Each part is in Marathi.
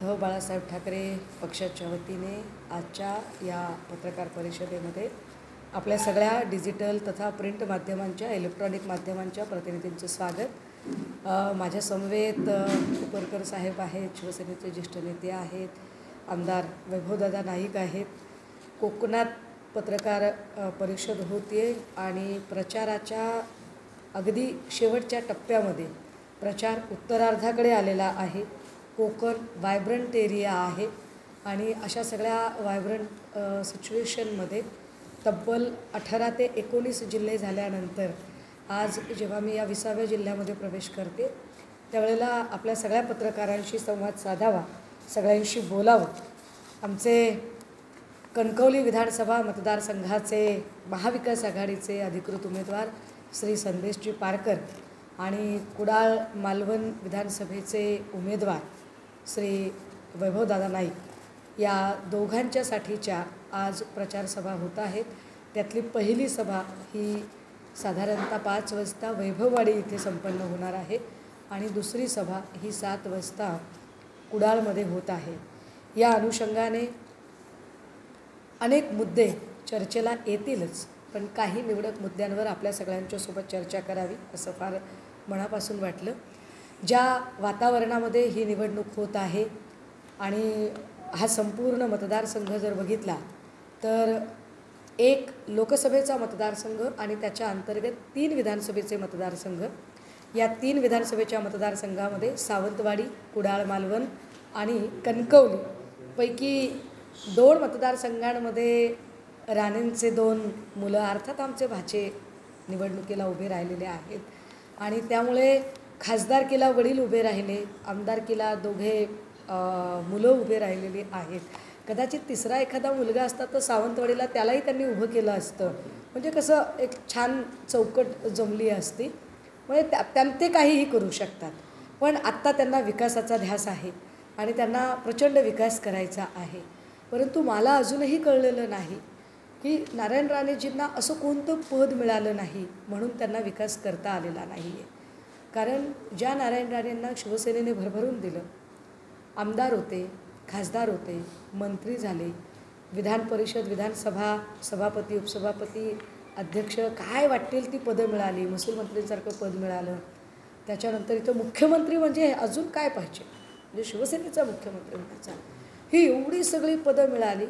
बाळासाहेब ठाकरे पक्षाच्या वतीने आजच्या या पत्रकार परिषदेमध्ये आपल्या सगळ्या डिजिटल तथा प्रिंट माध्यमांच्या इलेक्ट्रॉनिक माध्यमांच्या प्रतिनिधींचं स्वागत। माझ्या समवेत उपरकर साहेब आहेत, शिवसेनेचे ज्येष्ठ नेते आहेत, आमदार वैभवदादा नाईक आहेत। कोकणात पत्रकार परिषद होते आणि प्रचाराच्या अगदी शेवटच्या टप्प्यामध्ये प्रचार उत्तरार्धाकडे आलेला आहे। कोकण व्हायब्रंट एरिया आहे आणि अशा सगळ्या व्हायब्रंट सिच्युएशनमध्ये तब्बल 18 ते 19 जिल्हे झाल्यानंतर आज जेव्हा मी या 20व्या जिल्ह्यामध्ये प्रवेश करते त्यावेळेला आपल्या सगळ्या पत्रकारांशी संवाद साधावा, सगळ्यांशी बोलावं। आमचे कणकवली विधानसभा मतदारसंघाचे महाविकास आघाडीचे अधिकृत उमेदवार श्री संदेशजी पारकर आणि कुडाळ मालवण विधानसभेचे उमेदवार श्री वैभवदादा नाईक या दोघांच्यासाठीच्या आज प्रचारसभा होत आहेत। त्यातली पहिली सभा ही साधारणतः 5 वाजता वैभववाडी इथे संपन्न होणार आहे आणि दुसरी सभा ही 7 वाजता कुडाळमध्ये होत आहे। या अनुषंगाने अनेक मुद्दे चर्चेला येतीलच, पण काही निवडक मुद्द्यांवर आपल्या सगळ्यांच्यासोबत चर्चा करावी असं फार मनापासून वाटलं। ज्या वातावरणामध्ये ही निवडणूक होत आहे आणि हा संपूर्ण मतदारसंघ जर बघितला तर एक लोकसभेचा मतदारसंघ आणि त्याच्या अंतर्गत 3 विधानसभेचे मतदारसंघ, या 3 विधानसभेच्या मतदारसंघामध्ये सावंतवाडी, कुडाळ मालवण आणि कणकवली पैकी 2 मतदारसंघांमध्ये राणेंचे 2 मुलं अर्थात आमचे भाचे निवडणुकीला उभे राहिलेले आहेत आणि त्यामुळे खासदारकीला वडील उभे राहिले, आमदारकीला दोघे मुलं उभे राहिलेली आहेत। कदाचित तिसरा एखादा मुलगा असता तर सावंतवाडीला त्यालाही त्यांनी उभं केलं असतं, म्हणजे कसं एक छान चौकट जमली असती। म्हणजे ते काहीही करू शकतात, पण आत्ता त्यांना विकासाचा ध्यास आहे आणि त्यांना प्रचंड विकास करायचा आहे। परंतु मला अजूनही कळलेलं नाही की नारायण राणेजींना असं कोणतं पद मिळालं नाही म्हणून त्यांना विकास करता आलेला नाही आहे। कारण ज्या नारायण राणेंना शिवसेनेने भरभरून दिलं, आमदार होते, खासदार होते, मंत्री झाले, विधान परिषद, विधानसभा सभापती, उपसभापती, अध्यक्ष, काय वाटेल ती पदं मिळाली, महसूल मंत्रीसारखं पद मिळालं, त्याच्यानंतर इथं मुख्यमंत्री म्हणजे अजून काय पाहिजे, म्हणजे शिवसेनेचा मुख्यमंत्री म्हणायचा, ही एवढी सगळी पदं मिळाली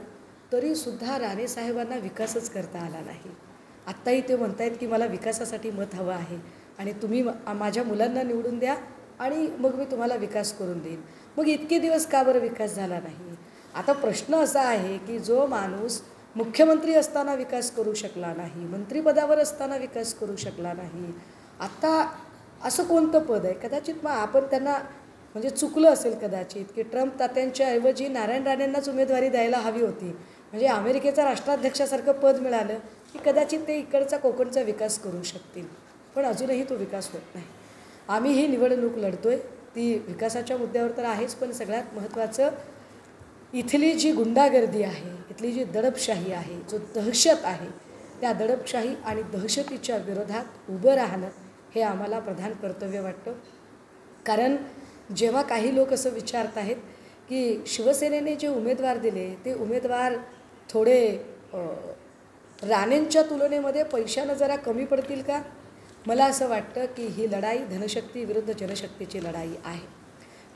तरीसुद्धा राणेसाहेबांना विकासच करता आला नाही। आत्ताही ते म्हणत आहेत की मला विकासासाठी मत हवं आहे आणि तुम्ही माझ्या मुलांना निवडून द्या आणि मग मी तुम्हाला विकास करून देईन। मग इतके दिवस का बरं विकास झाला नाही? आता प्रश्न असा आहे की जो माणूस मुख्यमंत्री असताना विकास करू शकला नाही, मंत्रिपदावर असताना विकास करू शकला नाही, आता असं कोणतं पद आहे? कदाचित मग आपण त्यांना म्हणजे चुकलं असेल कदाचित की ट्रम्प तात्यांच्या ऐवजी नारायण राणेंनाच उमेदवारी द्यायला हवी होती, म्हणजे अमेरिकेचा राष्ट्राध्यक्षासारखं पद मिळालं की कदाचित ते इकडचा कोकणचा विकास करू शकतील, पण अजूनही तो विकास होत नाही। आम्ही ही निवडणूक लढतोय ती विकासाच्या मुद्द्यावर तर आहेच, पण सगळ्यात महत्त्वाचं इथली जी गुंडागर्दी आहे, इथली जी दडपशाही आहे, जो दहशत आहे, त्या दडपशाही आणि दहशतीच्या विरोधात उभं राहणं हे आम्हाला प्रधान कर्तव्य वाटतं। कारण जेव्हा काही लोक असं विचारत आहेत की शिवसेनेने जे उमेदवार दिले ते उमेदवार थोडे राणेंच्या तुलनेमध्ये पैशानं जरा कमी पडतील का? मला असं वाटतं की ही लढाई धनशक्ती विरुद्ध जनशक्तीची लढाई आहे।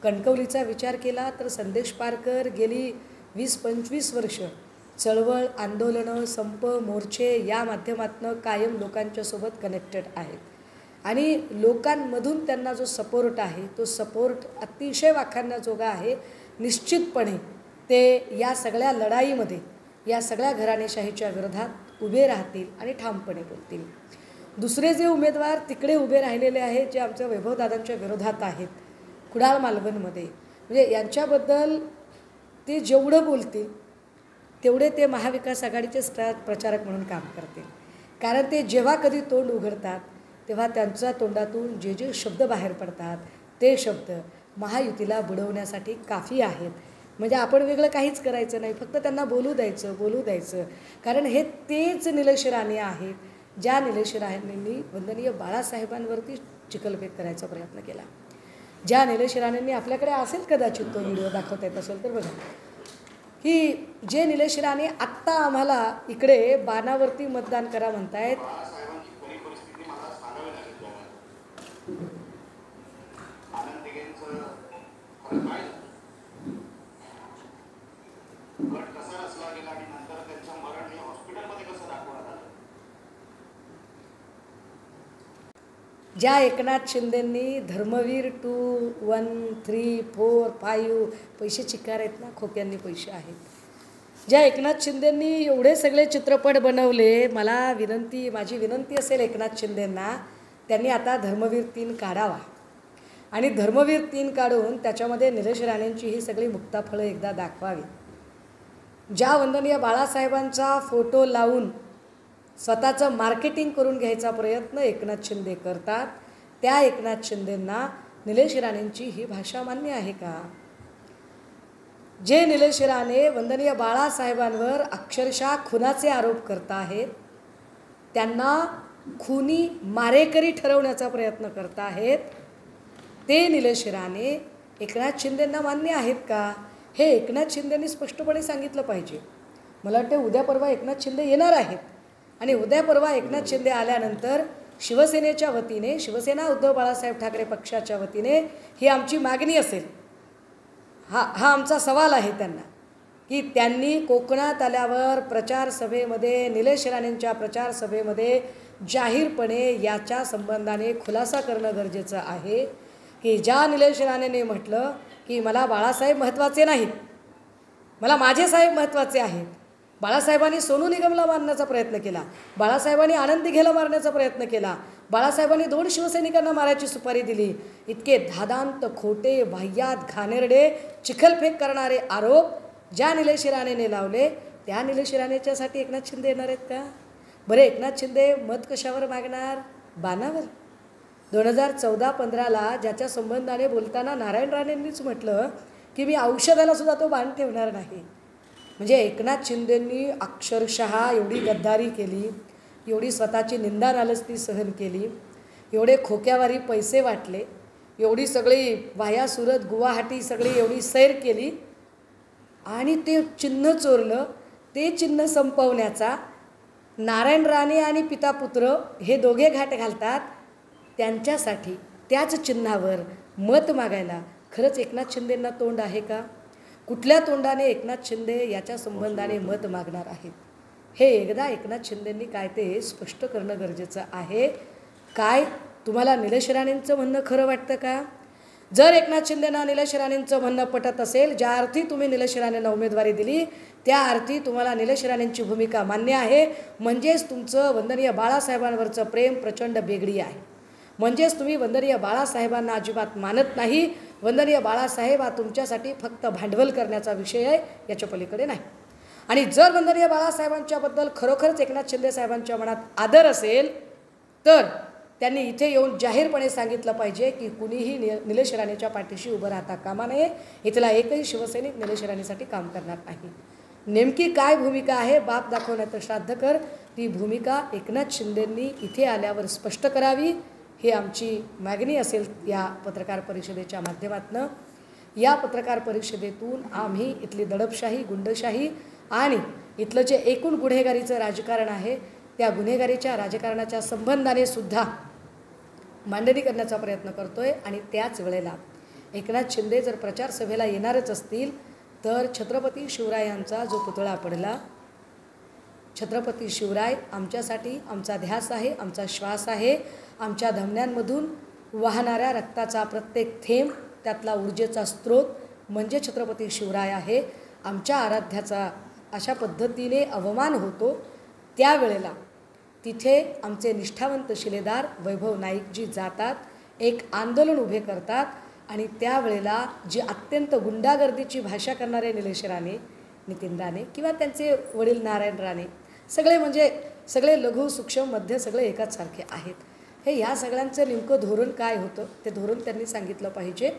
कणकवलीचा विचार केला तर संदेश पारकर गेली 20-25 वर्ष चळवळ, आंदोलनं, संप, मोर्चे या माध्यमातून कायम लोकांच्यासोबत कनेक्टेड आहेत आणि लोकांमधून त्यांना जो सपोर्ट आहे तो सपोर्ट अतिशय वाखाणण्याजोगा आहे। निश्चितपणे ते या सगळ्या लढाईमध्ये या सगळ्या घराणेशाहीच्या विरोधात उभे राहतील आणि ठामपणे बोलतील। दुसरे जे उमेदवार तिकडे उभे राहिलेले आहेत जे आमच्या वैभवदादांच्या विरोधात आहेत कुडाळ मालवणमध्ये, म्हणजे यांच्याबद्दल ते जेवढं बोलतील तेवढे ते महाविकास आघाडीचे स्टार प्रचारक म्हणून काम करतील। कारण ते जेव्हा कधी तोंड उघडतात तेव्हा त्यांच्या तोंडातून जे जे शब्द बाहेर पडतात ते शब्द महायुतीला बुडवण्यासाठी काफी आहेत। म्हणजे आपण वेगळं काहीच करायचं नाही, फक्त त्यांना बोलू द्यायचं। कारण हे तेच निलेश राणे आहेत ज्या निलेश राणेंनी वंदनीय बाळासाहेबांवरती चिखलफेक करायचा प्रयत्न केला। ज्या निलेश राणेंनी, आपल्याकडे असेल कदाचित तो व्हिडिओ दाखवता येत असेल तर बघा, की जे निलेश राणे आत्ता आम्हाला इकडे बाणावरती मतदान करा म्हणतायत. ज्या एकनाथ शिंदेंनी धर्मवीर 2, 1, 3, 4, 5 पैसे चिकार आहेत ना, खोक्यांनी पैसे आहेत, ज्या एकनाथ शिंदेंनी एवढे सगळे चित्रपट बनवले, माझी विनंती असेल एकनाथ शिंदेंना, त्यांनी आता धर्मवीर 3 काढावा आणि धर्मवीर 3 काढून त्याच्यामध्ये निलेश राणेंची ही सगळी मुक्ताफळं एकदा दाखवावी. ज्या वंदनीय बाळासाहेबांचा फोटो लावून स्वतःचं मार्केटिंग करून घ्यायचा प्रयत्न एकनाथ शिंदे करतात, त्या एकनाथ शिंदेंना निलेश राणेंची ही भाषा मान्य आहे का? जे निलेश राणे वंदनीय बाळासाहेबांवर अक्षरशः खुनाचे आरोप करत आहेत, त्यांना खुनी मारेकरी ठरवण्याचा प्रयत्न करत आहेत, ते निलेश राणे एकनाथ शिंदेंना मान्य आहेत का? हे एकनाथ शिंदेंनी स्पष्टपणे सांगितलं पाहिजे. मला वाटतं उद्या परवा एकनाथ शिंदे येणार आहेत आणि उद्या परवा एकनाथ शिंदे आल्यानंतर शिवसेनेच्या वतीने, शिवसेना उद्धव बाळासाहेब ठाकरे पक्षाच्या वतीने ही आमची मागणी असेल, हा आमचा सवाल आहे त्यांना, की त्यांनी कोकणात आल्यावर प्रचार सभेमध्ये, निलेश राणेंच्या प्रचार सभेमध्ये जाहीरपणे याच्या संबंधाने खुलासा करणं गरजेचं आहे, की ज्या निलेश राणेंनी म्हटलं की मला बाळासाहेब महत्त्वाचे नाहीत, मला माझे साहेब महत्त्वाचे आहेत. बाळासाहेबांनी सोनू निगमला मारण्याचा प्रयत्न केला, बाळासाहेबांनी आनंद दिघेला मारण्याचा प्रयत्न केला, बाळासाहेबांनी 2 शिवसैनिकांना मारायची सुपारी दिली. इतके धादांत, खोटे, वाह्यात, घाणेरडे, चिखलफेक करणारे आरोप ज्या निलेश राणेने लावले, त्या निलेश राणेच्यासाठी एकनाथ शिंदे येणार आहेत का? बरं, एकनाथ शिंदे मत कशावर मागणार? बाणावर. 2014-15ला ज्याच्या संबंधाने बोलताना नारायण राणेंनीच म्हटलं की मी औषधाला सुद्धा तो बाण ठेवणार नाही. म्हणजे एकनाथ शिंदेंनी अक्षरशः एवढी गद्दारी केली, एवढी स्वतःची निंदा नालस्ती सहन केली, एवढे खोक्यावारी पैसे वाटले, एवढी सगळी वाया सुरत गुवाहाटी सगळी एवढी सैर केली आणि ते चिन्ह चोरलं. ते चिन्ह संपवण्याचा नारायण राणे आणि पिता पुत्र हे दोघे घाट घालतात, त्यांच्यासाठी त्याच चिन्हावर मत मागायला खरंच एकनाथ शिंदेंना तोंड आहे का? कुठल्या तोंडाने एकनाथ शिंदे याच्या संबंधाने मत मागणार आहेत? हे एकदा एकनाथ शिंदेंनी काय ते स्पष्ट करणं गरजेचं आहे. काय तुम्हाला निलेश राणेंचं म्हणणं खरं वाटतं का? जर एकनाथ शिंदेंना निलेश राणेंचं म्हणणं पटत असेल, ज्या अर्थी तुम्ही निलेश राणेंना उमेदवारी दिली त्या अर्थी तुम्हाला निलेश राणेंची भूमिका मान्य आहे, म्हणजेच तुमचं वंदनीय बाळासाहेबांवरचं प्रेम प्रचंड बेगडी आहे, म्हणजेच तुम्ही वंदनीय बाळासाहेबांना अजिबात मानत नाही. वंदनीय बाळासाहेब हा तुमच्यासाठी फक्त भांडवल करण्याचा विषय आहे, याच्या पलीकडे नाही. आणि जर वंदनीय बाळासाहेबांच्याबद्दल खरोखरच एकनाथ शिंदे साहेबांच्या मनात आदर असेल तर त्यांनी इथे येऊन जाहीरपणे सांगितलं पाहिजे की कुणीही निलेश राणेच्या पाठीशी उभं राहता कामा नये, इथला एकही शिवसैनिक निलेश राणेसाठी काम करणार नाही. नेमकी काय भूमिका आहे बाप दाखवण्याचं श्राद्ध कर, ती भूमिका एकनाथ शिंदेंनी इथे आल्यावर स्पष्ट करावी, ही आमची मागणी असेल. या पत्रकार परिषदेच्या माध्यमातून, या पत्रकार परिषदेतून आम्ही इथली दडपशाही, गुंडशाही आणि इथलं जे एकूण गुन्हेगारीचं राजकारण आहे त्या गुन्हेगारीच्या राजकारणाच्या संबंधाने सुद्धा मांडणी करण्याचा प्रयत्न करतोय. आणि त्याच वेळेला एकनाथ शिंदे जर प्रचार सभेला येणारच असतील तर छत्रपती शिवरायांचा जो पुतळा पडला, छत्रपती शिवराय आमच्यासाठी आमचा ध्यास आहे, आमचा श्वास आहे, आमच्या धमन्यांमधून वाहणाऱ्या रक्ताचा प्रत्येक थेंब, त्यातला ऊर्जेचा स्रोत म्हणजे छत्रपती शिवराय आहे. आमच्या आराध्याचा अशा पद्धतीने अवमान होतो त्यावेळेला तिथे आमचे निष्ठावंत शिलेदार वैभव नाईकजी जातात, एक आंदोलन उभे करतात आणि त्यावेळेला जी अत्यंत गुंडागर्दीची भाषा करणारे निलेश राणे, नितीन राणे किंवा त्यांचे वडील नारायण राणे, सगळे म्हणजे सगळे लघु सूक्ष्म मध्य सगळे एकाच सारखे आहेत. हे ह्या सगळ्यांचं नेमकं धोरण काय होतं ते धोरण त्यांनी सांगितलं पाहिजे.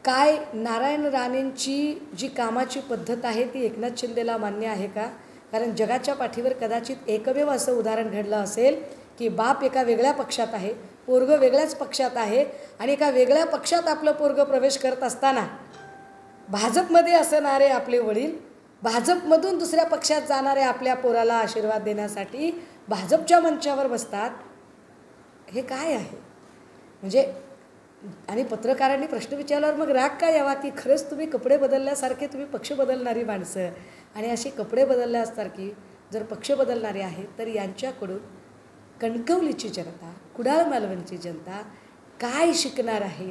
काय नारायण राणेंची जी कामाची पद्धत आहे ती एकनाथ शिंदेला मान्य आहे का? कारण जगाच्या पाठीवर कदाचित एकमेव असं उदाहरण घडलं असेल की बाप एका वेगळ्या पक्षात आहे, पोरगं वेगळ्याच पक्षात आहे आणि एका वेगळ्या पक्षात आपलं पोरगं प्रवेश करत असताना भाजपमध्ये असणारे आपले वडील भाजपमधून दुसऱ्या पक्षात जाणारे आपल्या पोराला आशीर्वाद देण्यासाठी भाजपच्या मंचावर बसतात. हे काय आहे म्हणजे? आणि पत्रकारांनी प्रश्न विचारल्यावर मग राग काय यावा की खरंच तुम्ही कपडे बदलल्यासारखे तुम्ही पक्ष बदलणारी माणसं आणि अशी कपडे बदलल्यासारखी जर पक्ष बदलणारे आहेत तर यांच्याकडून कणकवलीची जनता, कुडाळ मालवणची जनता काय शिकणार आहे?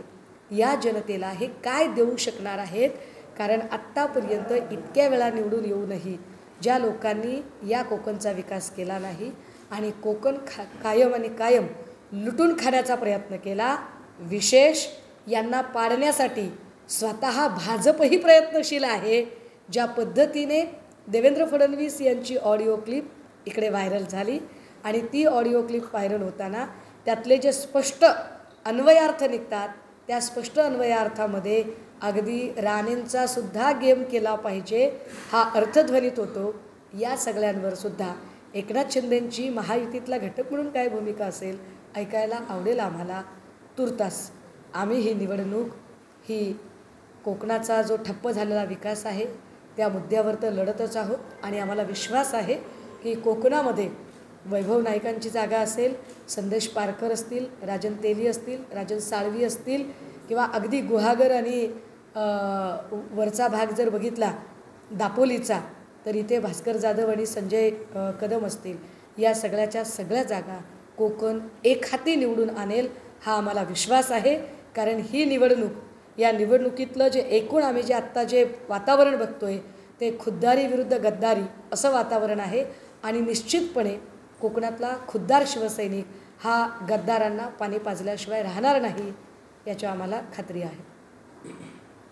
या जनतेला हे काय देऊ शकणार आहेत? कारण आत्तापर्यंत इतक्या वेळा निवडून येऊनही ज्या लोकांनी या कोकणचा विकास केला नाही आणि कोकण कायम आणि कायम लुटून खाण्याचा प्रयत्न केला, विशेष यांना पाडण्यासाठी स्वतः भाजपही प्रयत्नशील आहे. ज्या पद्धतीने देवेंद्र फडणवीस यांची ऑडिओ क्लिप इकडे व्हायरल झाली आणि ती ऑडिओ क्लिप व्हायरल होताना त्यातले जे स्पष्ट अन्वयार्थ निघतात त्या स्पष्ट अन्वयार्थामध्ये अगदी राणेंचा सुद्धा गेम केला पाहिजे हा अर्थध्वनित होतो. या सगळ्यांवर सुद्धा एकनाथ शिंदेंची महायुतीतला घटक म्हणून काय भूमिका असेल ऐकायला आवडेल आम्हाला. तुर्तास आम्ही ही निवडणूक ही कोकणाचा जो ठप्प झालेला विकास आहे त्या मुद्द्यावर तर लढतच आहोत आणि आम्हाला विश्वास आहे की कोकणामध्ये वैभव नाईकांची जागा असेल, संदेश पारकर असतील, राजन तेली असतील, राजन साळवी असतील किंवा अगदी गुहागर आणि वरचा भाग जर बघितला दापोलीचा तर इथे भास्कर जाधव आणि संजय कदम असतील. या सगळ्याच्या सगळ्या जागा कोकण एक हाती निवडून आणेल हा आम्हाला विश्वास आहे. कारण ही निवडणूक या निवडणुकीतलं जे एकूण आम्ही जे आत्ता जे वातावरण बघतोय ते खुद्दारी विरुद्ध गद्दारी असं वातावरण आहे आणि निश्चितपणे कोकणातला खुद्दार शिवसैनिक हा गद्दारांना पाणी पाजल्याशिवाय राहणार नाही याची आम्हाला खात्री आहे.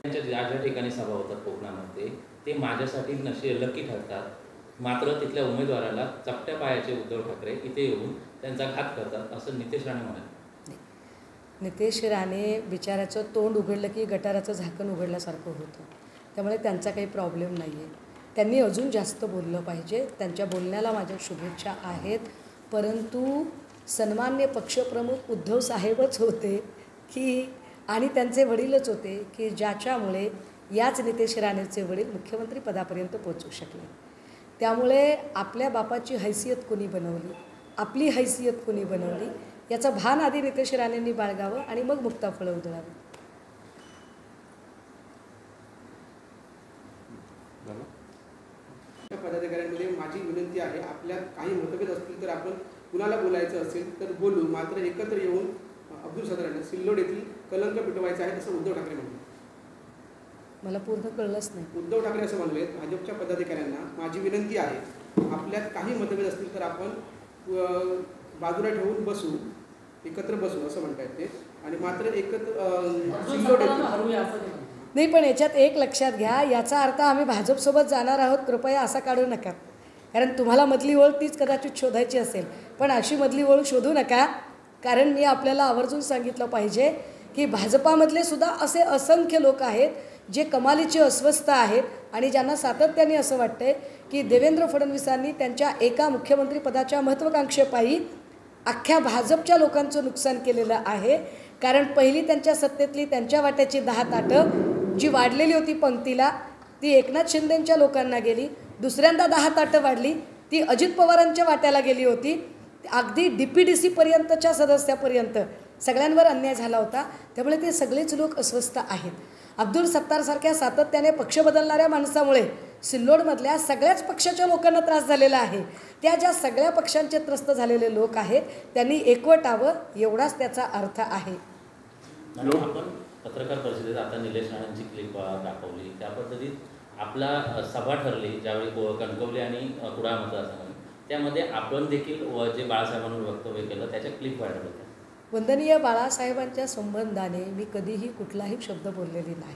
ज्या ज्या ठिकाणी सभा होतात कोकणामध्ये ते माझ्यासाठी लकी ठरतात, मात्र तिथल्या उमेदवाराला चपट्या पायाचे उद्धव ठाकरे इथे येऊन त्यांचा घात करतात असं नितेश राणे म्हणाले. नितेश राणे बिचाराचं तोंड उघडलं की गटाराचं झाकण उघडल्यासारखं होतं, त्यामुळे त्यांचा काही प्रॉब्लेम नाही आहे. त्यांनी अजून जास्त बोललं पाहिजे, त्यांच्या बोलण्याला माझ्या शुभेच्छा आहेत. परंतु सन्मान्य पक्षप्रमुख उद्धव साहेबच होते की आणि त्यांचे वडीलच होते की ज्याच्यामुळे याच नितेश राणेचे वडील मुख्यमंत्री पदापर्यंत पोचू शकले. त्यामुळे आपल्या बापाची हैसियत कुणी बनवली, आपली हैसियत कुणी बनवली याचं भान आधी नितेश राणेंनी बाळगावं आणि मग मुक्ताफळं उधळावं. पदाधिकाऱ्यांमध्ये माझी विनंती आहे, आपल्यात काही मतभेद असतील तर आपण कुणाला बोलायचं असेल तर बोलू, मात्र एकत्र येऊन अब्दुल सत्तार यांना सिल्लोड येथील कलंक मिटवायचा आहे असं उद्धव ठाकरे म्हणाले. मला पूर्ण कळलंच नाही. उद्धव ठाकरे असं म्हणले, भाजपच्या पदाधिकाऱ्यांना माझी विनंती आहे, आपल्यात काही मतभेद असतील तर आपण बाजूला ठेवून बसू, एकत्र बसू असं म्हणतायत ते. आणि मात्र एकत्र सिल्लोड नाही, पण याच्यात एक लक्षात घ्या, याचा अर्थ आम्ही भाजपसोबत जाणार आहोत कृपया असा काढू नका. कारण तुम्हाला मधली ओळ तीच कदाचित शोधायची असेल, पण अशी मधली ओळ शोधू नका. कारण मी आपल्याला आवर्जून सांगितलं पाहिजे की भाजपामधले सुद्धा असे असंख्य लोक आहेत जे कमालीचे अस्वस्थ आहेत आणि ज्यांना सातत्याने असं वाटतंय की देवेंद्र फडणवीसांनी त्यांच्या एका मुख्यमंत्रीपदाच्या महत्त्वाकांक्षेपायी अख्ख्या भाजपच्या लोकांचं नुकसान केलेलं आहे. कारण पहिली त्यांच्या सत्तेतली त्यांच्या वाट्याची 10 ताटं जी वाढलेली होती पंक्तीला ती एकनाथ शिंदेंच्या लोकांना गेली. दुसऱ्यांदा 10 ताटं वाढली ती अजित पवारांच्या वाट्याला गेली होती. अगदी DPDCपर्यंतच्या सदस्यापर्यंत सगळ्यांवर अन्याय झाला होता. त्यामुळे ते सगळेच लोक अस्वस्थ आहेत. अब्दुल सत्तारसारख्या सातत्याने पक्ष बदलणाऱ्या माणसामुळे सिल्लोडमधल्या सगळ्याच पक्षाच्या लोकांना त्रास झालेला आहे. त्या ज्या सगळ्या पक्षांचे त्रस्त झालेले लोक आहेत त्यांनी एकवटावं एवढाच त्याचा अर्थ आहे. आपण पत्रकार परिषदेत आता निलेश राणेंची क्लिप दाखवली, त्या पद्धतीत आपला सभा ठरली ज्यावेळी कणकवली आणि कुडाळ मतदारसंघात, त्यामध्ये आपण देखील जे बाळासाहेबांवर वक्तव्य केलं त्याच्या क्लिप व्हायरल होत्या. वंदनीय बाळासाहेबांच्या संबंधाने मी कधीही कुठलाही शब्द बोललेली नाही.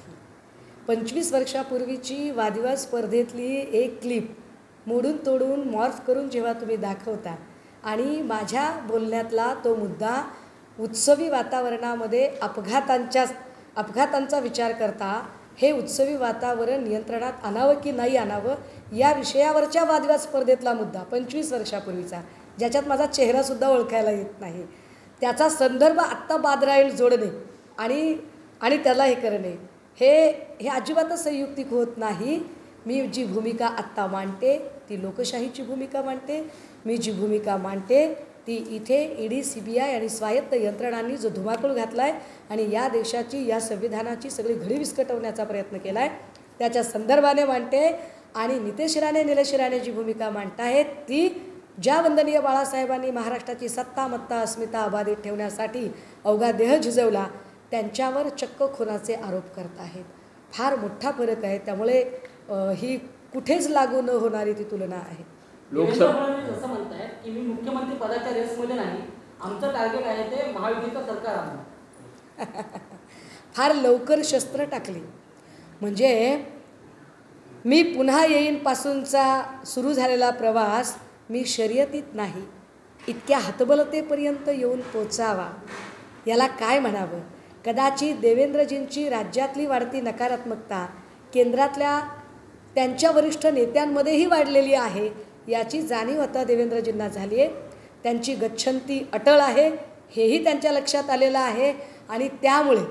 25 वर्षापूर्वीची वादविवाद स्पर्धेतली एक क्लिप मोडून तोडून मॉर्फ करून जेव्हा तुम्ही दाखवता आणि माझ्या बोलण्यातला तो मुद्दा उत्सवी वातावरणामध्ये अपघातांचा विचार करता हे उत्सवी वातावरण नियंत्रणात आणावं की नाही आणावं या विषयावरच्या वादविवाद स्पर्धेतला मुद्दा 25 वर्षापूर्वीचा, ज्याच्यात माझा चेहरासुद्धा ओळखायला येत नाही, त्याचा संदर्भ आत्ता बाद राहील जोडणे आणि आणि त्याला हे करणे हे अजिबातच संयुक्तिक होत नाही. मी जी भूमिका आत्ता मांडते ती लोकशाहीची भूमिका मांडते. मी जी भूमिका मांडते ती इथे ED CBI आणि स्वायत्त यंत्रणांनी जो धुमाकूळ घातला आहे आणि या देशाची या संविधानाची सगळी घडी विस्कटवण्याचा प्रयत्न केला आहे त्याच्या संदर्भाने मांडते. आणि नितेश राणे जी भूमिका मांडताहेत ती ज्या वंदनीय बाळासाहेबांनी महाराष्ट्राची सत्ता मत्ता अस्मिता अबाधित ठेवण्यासाठी अवघा देह झिजवला त्यांच्यावर चक्क खुनाचे आरोप करत आहेत. फार मोठा फरक आहे. त्यामुळे ही कुठेच लागू न होणारी ती तुलना आहे. लोकसभा असं म्हणताय की मी मुख्यमंत्री पदाच्या रेसमध्ये नाही, आमचं टार्गेट आहे ते महायुतीचं सरकार आणणं. फार लवकर शस्त्र टाकली म्हणजे मी पुन्हा येईन पासूनचा सुरू झालेला प्रवास मी शर्यतीत नाही, इतक्या हतबलतेपर्यंत येऊन पोचावा याला काय म्हणावं. कदाचित देवेंद्रजींची राज्यातली वाढती नकारात्मकता केंद्रातल्या त्यांच्या वरिष्ठ नेत्यांमध्येही वाढलेली आहे याची जाणीव आता देवेंद्रजींना झाली आहे. त्यांची गच्छंती अटळ आहे हेही त्यांच्या लक्षात आलेलं आहे. आणि त्यामुळे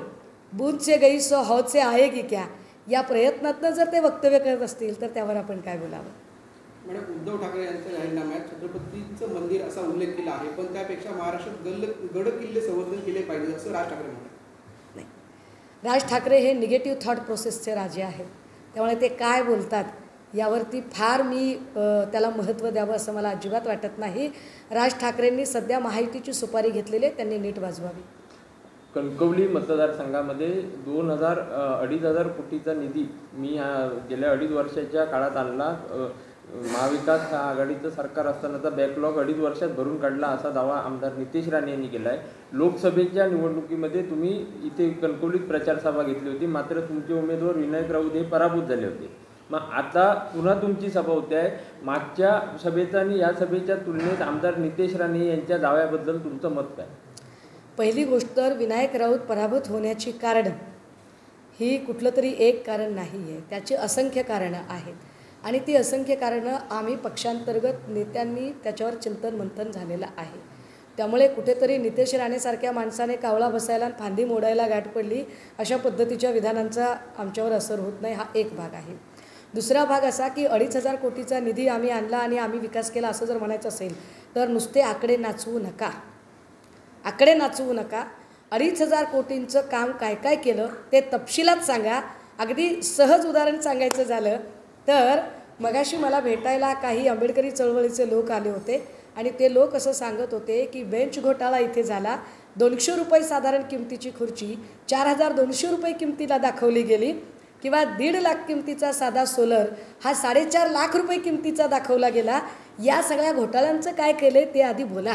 बूथचे गैसो हौचे आहे की क्या या प्रयत्नातनं जर ते वक्तव्य करत असतील तर त्यावर आपण काय बोलावं. मॅडम, उद्धव ठाकरे यांच्या जाहीरनाम्यात छत्रपतींचं मंदिर असा उल्लेख केला आहे, पण त्यापेक्षा महाराष्ट्रात गड किल्ले संवर्धन केले पाहिजे असं राज ठाकरे म्हणतात. नाही, राज ठाकरे हे निगेटिव्ह थॉट प्रोसेसचे राजे आहेत. त्यामुळे ते काय बोलतात यावरती फार मी त्याला महत्त्व द्यावं असं मला अजिबात वाटत नाही. राज ठाकरेंनी सध्या महायुतीची सुपारी घेतलेली आहे, त्यांनी नीट वाजवावी. कणकवली मतदारसंघामध्ये 2,000-2,500 कोटीचा निधी मी गेल्या 2.5 वर्षाच्या काळात आणला. महाविकास आघाडीचं सरकार असतानाचा बॅकलॉग 2.5 वर्षात भरून काढला असा दावा आमदार नितेश राणे यांनी केला आहे. लोकसभेच्या निवडणुकीमध्ये तुम्ही इथे कणकवलीत प्रचारसभा घेतली होती, मात्र तुमचे उमेदवार विनायक राऊत हे पराभूत झाले होते. मग आता पुन्हा तुमची सभा होते आहे. मागच्या सभेचा आणि या सभेच्या तुलनेत आमदार नितेश राणे यांच्या दाव्याबद्दल तुमचं मत काय? पहिली गोष्ट तर विनायक राऊत पराभूत होण्याची कारणं ही कुठलं तरी एक कारण नाही आहे, त्याची असंख्य कारणं आहेत. आणि ती असंख्य कारणं आम्ही पक्षांतर्गत नेत्यांनी त्याच्यावर चिंतन मंथन झालेलं आहे. त्यामुळे कुठेतरी नितेश राणेसारख्या माणसाने कावळा बसायला आणि फांदी मोडायला गाठ पडली अशा पद्धतीच्या विधानांचा आमच्यावर असर होत नाही, हा एक भाग आहे. दुसरा भाग असा की 2,500 कोटीचा निधी आम्ही आणला आणि आम्ही विकास केला असं जर म्हणायचं असेल तर नुसते आकडे नाचवू नका. 2,500 कोटींचं काम काय काय केलं ते तपशिलात सांगा. अगदी सहज उदाहरण सांगायचं झालं तर मगाशी मला भेटायला काही आंबेडकरी चळवळीचे लोक आले होते आणि ते लोक असं सांगत होते की बेंच घोटाळा इथे झाला, 200 रुपये साधारण किमतीची खुर्ची 4,200 रुपये किमतीला दाखवली गेली किंवा 1.5 लाख किमतीचा साधा सोलर हा 4.5 लाख रुपये किमतीचा दाखवला गेला. या सगळ्या घोटाळ्यांचं काय केलं ते आधी बोला.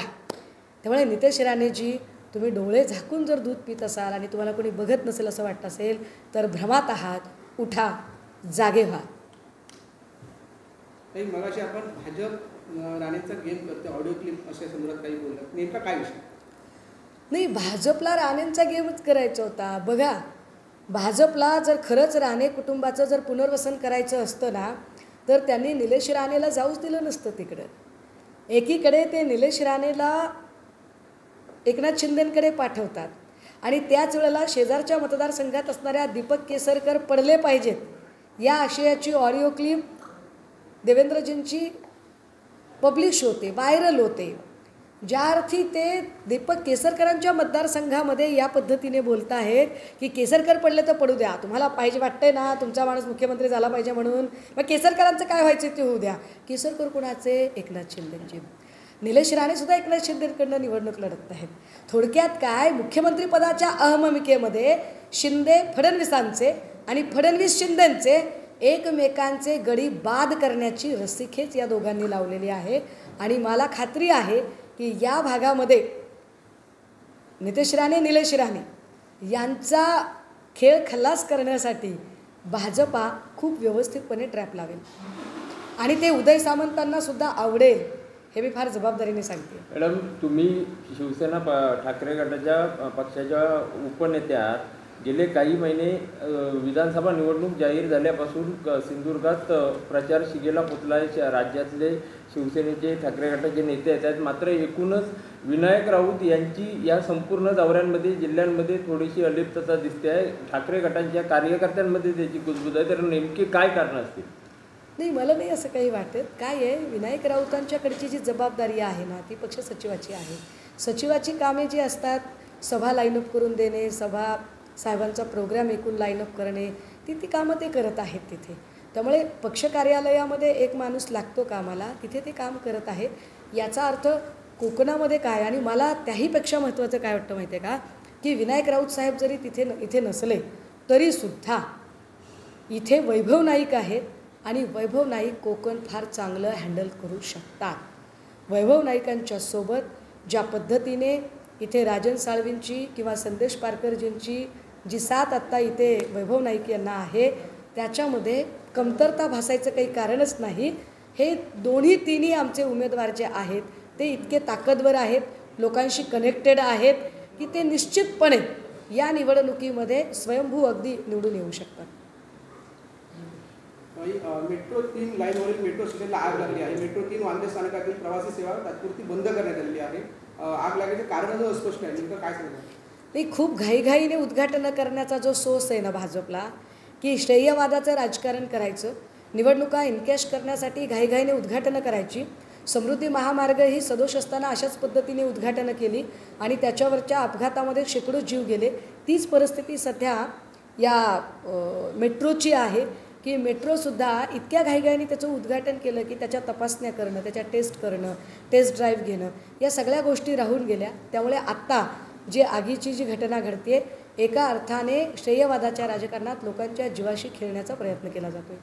त्यामुळे नितेश राणेजी, तुम्ही डोळे झाकून जर दूध पित असाल आणि तुम्हाला कोणी बघत नसेल असं वाटत असेल तर भ्रमात आहात. उठा, जागे व्हा. काही मगाशी आपण भाजप राणेंचा गेम करते ऑडिओ क्लिप अशा संदर्भात काही बोललं, नेमका काय विषय? नाही, भाजपला राणेंचा गेमच करायचा होता. बघा, भाजपला जर खरंच राणे कुटुंबाचं जर पुनर्वसन करायचं असतं ना तर त्यांनी निलेश राणेला जाऊच दिलं नसतं तिकडं. एकीकडे ते निलेश राणेला एकनाथ शिंदेंकडे पाठवतात आणि त्याच वेळेला शेजारच्या मतदारसंघात असणाऱ्या दीपक केसरकर पडले पाहिजेत या आशयाची ऑडिओ क्लिप देवेंद्रजींची पब्लिश होते, व्हायरल होते. ज्या अर्थी ते दीपक केसरकरांच्या मतदारसंघामध्ये या पद्धतीने बोलत आहेत की केसरकर पडले तर पडू द्या, तुम्हाला पाहिजे वाटतंय ना तुमचा माणूस मुख्यमंत्री झाला पाहिजे म्हणून, मग केसरकरांचं काय व्हायचं ते होऊ द्या. केसरकर कोणाचे? एकनाथ शिंदेंचे. निलेश राणेसुद्धा एकनाथ शिंदेकडनं निवडणूक लढत आहेत. थोडक्यात काय, मुख्यमंत्रीपदाच्या अहममिकेमध्ये शिंदे फडणवीसांचे आणि फडणवीस शिंदेंचे एकमेकांचे गडी बाद करण्याची रस्सीखेच या दोघांनी लावलेली आहे. आणि मला खात्री आहे की या भागामध्ये नितेश राणे निलेश राणे यांचा खेळ खल्लास करण्यासाठी भाजपा खूप व्यवस्थितपणे ट्रॅप लावेल आणि ते उदय सामंतांना सुद्धा आवडेल हे मी फार जबाबदारीने सांगते. मॅडम, तुम्ही शिवसेना ठाकरे गटाच्या पक्षाच्या उपनेत्या गेले काही महिने विधानसभा निवडणूक जाहीर झाल्यापासून सिंधुदुर्गात प्रचार शिगेला पोचला आहे. राज्यातले शिवसेनेचे ठाकरे गटाचे नेते आहेत. मात्र एकूणच विनायक राऊत यांची या संपूर्ण दौऱ्यांमध्ये जिल्ह्यांमध्ये थोडीशी अलिप्तता दिसते आहे. ठाकरे गटांच्या कार्यकर्त्यांमध्ये त्याची कुजबूज आहे. तर नेमकी काय कारणं असतील? नाही, मला नाही असं काही वाटत. काय आहे, विनायक राऊतांच्याकडची जी जबाबदारी आहे ना ती पक्ष सचिवाची आहे. सचिवाची कामे जी असतात, सभा लाईनअप करून देणे, सभा साहेबांचा प्रोग्राम एकूण लाईनअप करणे, ती कामं ते करत आहेत तिथे. त्यामुळे पक्ष कार्यालयामध्ये एक माणूस लागतो कामाला, तिथे ते काम करत आहेत. याचा अर्थ कोकणामध्ये काय, आणि मला त्याहीपेक्षा महत्त्वाचं काय वाटतं माहिती आहे का, की विनायक राऊत साहेब जरी इथे नसले तरीसुद्धा इथे वैभव नाईक आहेत आणि वैभव नाईक कोकण फार चांगलं हँडल करू शकतात. वैभव नाईकांच्यासोबत ज्या पद्धतीने इथे राजन साळवींची किंवा संदेश पारकरजींची जी साथ आत्ता इथे वैभव नाईक यांना आहे, त्याच्यामध्ये कमतरता भासायचं काही कारणच नाही. हे तिन्ही आमचे उमेदवार जे आहेत ते इतके ताकदवर आहेत, लोकांशी कनेक्टेड आहेत, की ते निश्चितपणे या निवडणुकीमध्ये स्वयंभू अगदी निवडून येऊ शकतात. मेट्रो 3 लाईनवरील मेट्रो स्टेशनला आग लागली आहे. मेट्रो 3 वांद्रे स्थानकातील प्रवासी सेवा तात्पुरती बंद करण्यात आलेली आहे. आग लागण्याचे कारण अस्पष्ट आहे. नेमकं काय सांगणार? नाही, खूप घाईघाईने उद्घाटन करण्याचा जो सोस आहे ना भाजपला, की श्रेयवादाचं राजकारण करायचं, निवडणुका इनकॅश करण्यासाठी घाईघाईने उद्घाटनं करायची. समृद्धी महामार्ग ही सदोष असताना अशाच पद्धतीने उद्घाटनं केली आणि त्याच्यावरच्या अपघातामध्ये शेकडो जीव गेले. तीच परिस्थिती सध्या या मेट्रोची आहे, की मेट्रोसुद्धा इतक्या घाईघाईने त्याचं उद्घाटन केलं की त्याच्या तपासण्या करणं, त्याच्या टेस्ट करणं, टेस्ट ड्राईव्ह घेणं, या सगळ्या गोष्टी राहून गेल्या. त्यामुळे आत्ता जी आगीची जी घटना घडते, एका अर्थाने श्रेयवादाच्या राजकारणात लोकांच्या जीवाशी खेळण्याचा प्रयत्न केला जातो.